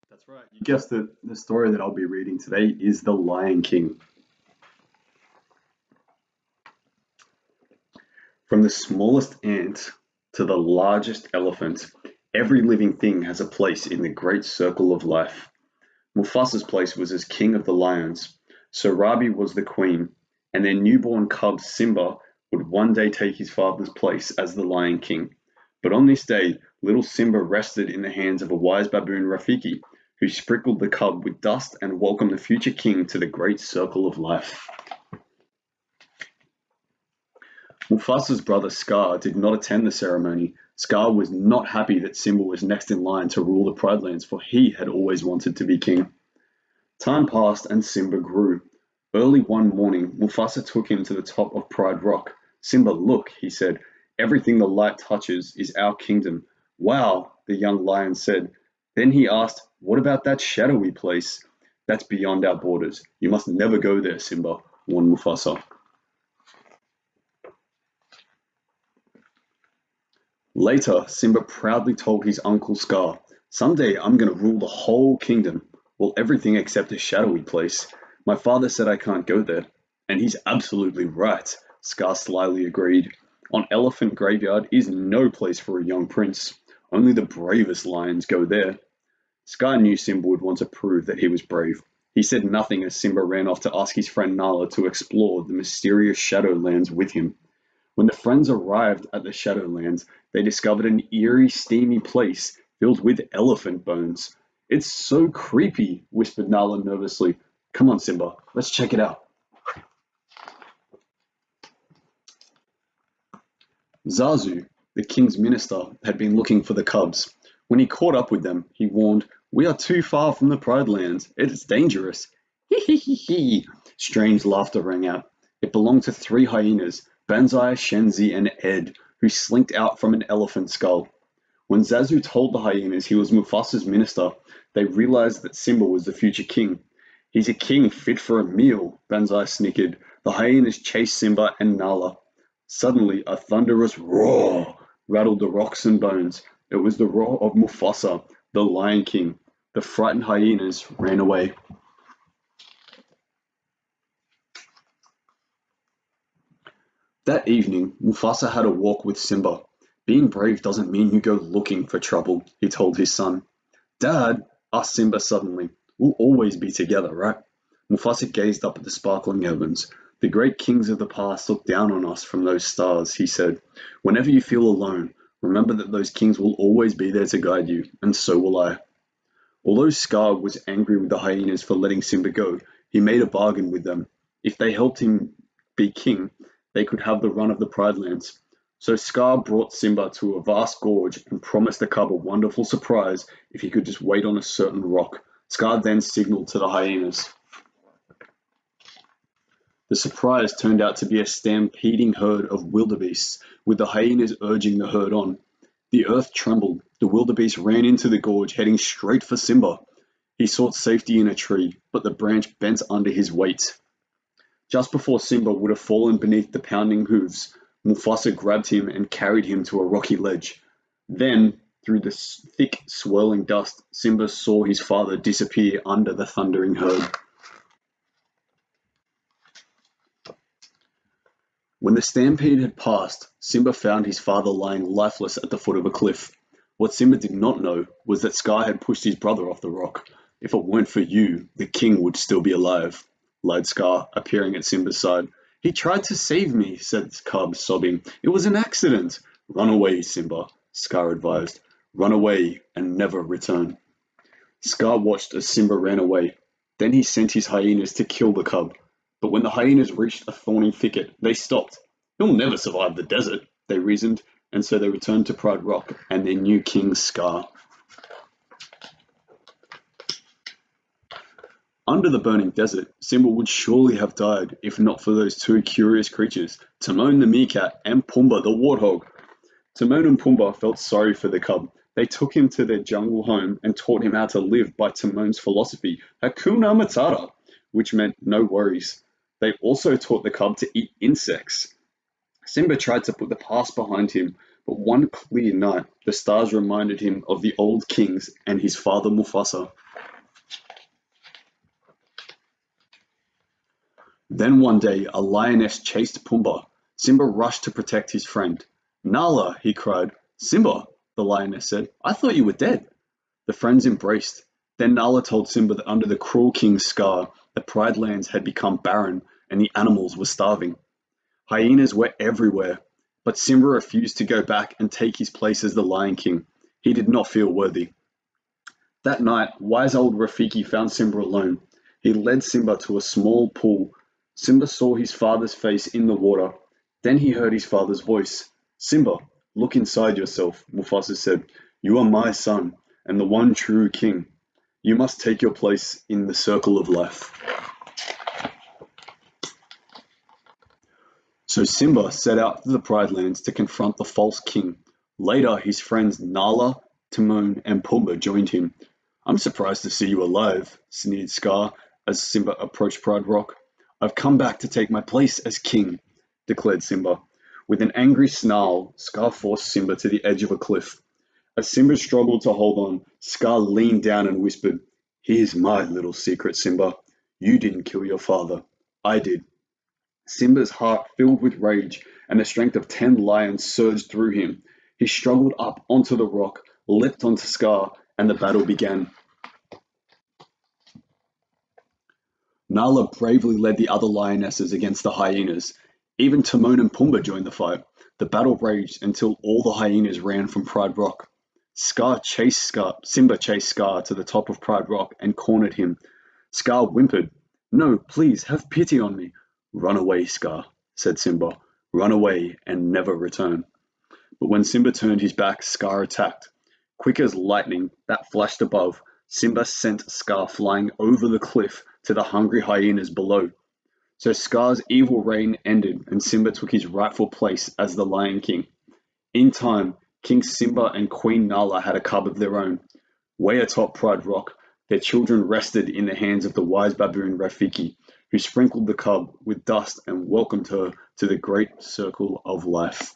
That's right. You guessed it. The story that I'll be reading today is The Lion King. From the smallest ant to the largest elephant, every living thing has a place in the great circle of life. Mufasa's place was as king of the lions, Sarabi was the queen, and their newborn cub Simba would one day take his father's place as the Lion King. But on this day, little Simba rested in the hands of a wise baboon Rafiki, who sprinkled the cub with dust and welcomed the future king to the great circle of life. Mufasa's brother Scar did not attend the ceremony. Scar was not happy that Simba was next in line to rule the Pride Lands, for he had always wanted to be king. Time passed and Simba grew. Early one morning, Mufasa took him to the top of Pride Rock. Simba, look, he said, everything the light touches is our kingdom. Wow, the young lion said. Then he asked, what about that shadowy place? That's beyond our borders. You must never go there, Simba, warned Mufasa. Later, Simba proudly told his uncle Scar, someday I'm going to rule the whole kingdom. Well, everything except a shadowy place. My father said I can't go there. And he's absolutely right, Scar slyly agreed. On Elephant Graveyard is no place for a young prince. Only the bravest lions go there. Scar knew Simba would want to prove that he was brave. He said nothing as Simba ran off to ask his friend Nala to explore the mysterious Shadowlands with him. When the friends arrived at the Shadowlands, they discovered an eerie, steamy place filled with elephant bones. It's so creepy, whispered Nala nervously. Come on, Simba, let's check it out. Zazu, the king's minister, had been looking for the cubs. When he caught up with them, he warned, we are too far from the Pride Lands. It is dangerous. Hee hee hee hee. Strange laughter rang out. It belonged to three hyenas, Banzai, Shenzi, and Ed, who slinked out from an elephant skull. When Zazu told the hyenas he was Mufasa's minister, they realized that Simba was the future king. He's a king fit for a meal, Banzai snickered. The hyenas chased Simba and Nala. Suddenly, a thunderous roar rattled the rocks and bones. It was the roar of Mufasa, the Lion King. The frightened hyenas ran away. That evening, Mufasa had a walk with Simba. Being brave doesn't mean you go looking for trouble, he told his son. Dad, asked Simba suddenly, we'll always be together, right? Mufasa gazed up at the sparkling heavens. The great kings of the past looked down on us from those stars, he said. Whenever you feel alone, remember that those kings will always be there to guide you, and so will I. Although Scar was angry with the hyenas for letting Simba go, he made a bargain with them. If they helped him be king, they could have the run of the Pride Lands. So Scar brought Simba to a vast gorge and promised the cub a wonderful surprise if he could just wait on a certain rock. Scar then signaled to the hyenas. The surprise turned out to be a stampeding herd of wildebeests, with the hyenas urging the herd on. The earth trembled. The wildebeest ran into the gorge, heading straight for Simba. He sought safety in a tree, but the branch bent under his weight. Just before Simba would have fallen beneath the pounding hooves, Mufasa grabbed him and carried him to a rocky ledge. Then, through the thick, swirling dust, Simba saw his father disappear under the thundering herd. When the stampede had passed, Simba found his father lying lifeless at the foot of a cliff. What Simba did not know was that Scar had pushed his brother off the rock. If it weren't for you, the king would still be alive, lied Scar, appearing at Simba's side. He tried to save me, said Cub, sobbing. It was an accident. Run away, Simba, Scar advised. Run away and never return. Scar watched as Simba ran away. Then he sent his hyenas to kill the cub. But when the hyenas reached a thorny thicket, they stopped. He'll never survive the desert, they reasoned, and so they returned to Pride Rock and their new king, Scar. Under the burning desert, Simba would surely have died if not for those two curious creatures, Timon the meerkat and Pumbaa the warthog. Timon and Pumbaa felt sorry for the cub. They took him to their jungle home and taught him how to live by Timon's philosophy, Hakuna Matata, which meant no worries. They also taught the cub to eat insects. Simba tried to put the past behind him, but one clear night, the stars reminded him of the old kings and his father Mufasa. Then one day a lioness chased Pumbaa. Simba rushed to protect his friend. "Nala!" he cried. "Simba!" the lioness said. "I thought you were dead." The friends embraced. Then Nala told Simba that under the cruel King Scar, the Pride Lands had become barren and the animals were starving. Hyenas were everywhere, but Simba refused to go back and take his place as the Lion King. He did not feel worthy. That night, wise old Rafiki found Simba alone. He led Simba to a small pool. Simba saw his father's face in the water. Then he heard his father's voice. "Simba, look inside yourself," Mufasa said. "You are my son, and the one true king. You must take your place in the circle of life." So Simba set out to the Pride Lands to confront the false king. Later, his friends Nala, Timon, and Pumbaa joined him. "I'm surprised to see you alive," sneered Scar as Simba approached Pride Rock. "I've come back to take my place as king," declared Simba. With an angry snarl, Scar forced Simba to the edge of a cliff. As Simba struggled to hold on, Scar leaned down and whispered, "Here's my little secret, Simba. You didn't kill your father. I did." Simba's heart filled with rage, and the strength of 10 lions surged through him. He struggled up onto the rock, leapt onto Scar, and the battle began. Nala bravely led the other lionesses against the hyenas. Even Timon and Pumbaa joined the fight. The battle raged until all the hyenas ran from Pride Rock. Simba chased Scar to the top of Pride Rock and cornered him. Scar whimpered, "No, please, have pity on me." "Run away, Scar," said Simba. "Run away and never return." But when Simba turned his back, Scar attacked. Quick as lightning that flashed above, Simba sent Scar flying over the cliff to the hungry hyenas below. So Scar's evil reign ended and Simba took his rightful place as the Lion King. In time, King Simba and Queen Nala had a cub of their own. Way atop Pride Rock, their children rested in the hands of the wise baboon Rafiki, who sprinkled the cub with dust and welcomed her to the great circle of life.